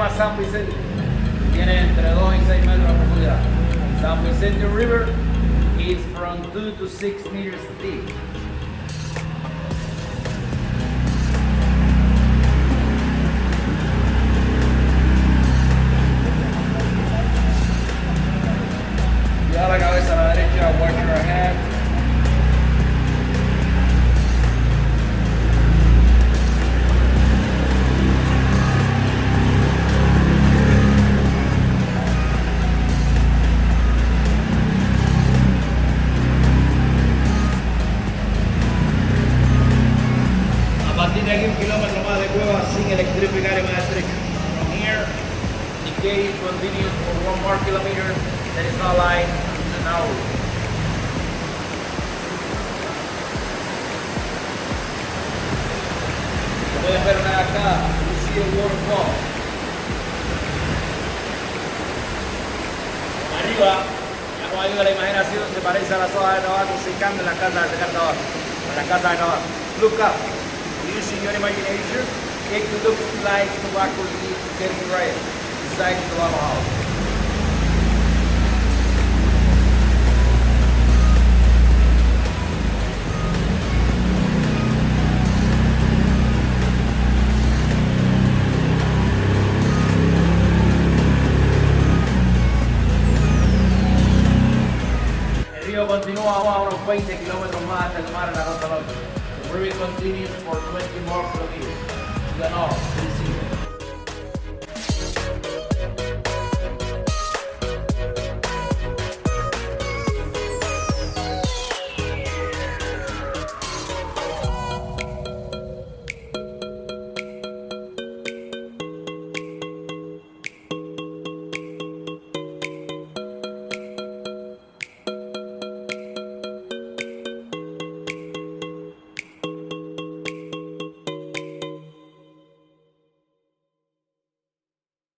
llama San Vicente. Tiene entre 2 y 6 metros de profundidad. San Vicente River is from 2 to 6 meters deep. Lleva la cabeza a la derecha, watch your head. De aquí 1 kilómetro más de cueva sin electrificar y más estrecho. From here, the gate continues for 1 more kilometer. There is no line now. Pueden ver una acá, you see a waterfall. Arriba, ya con ayuda de la imaginación, se parece a las hojas de tabaco secando en la casa de secar tabaco. En la casa de tabaco. Look up. Using your imagination, it looks like tobacco leaf getting right inside the tobacco house. El río continúa a unos 20 kilómetros más hasta el mar en la costa norte. The river continues for 20 more kilometers to the north.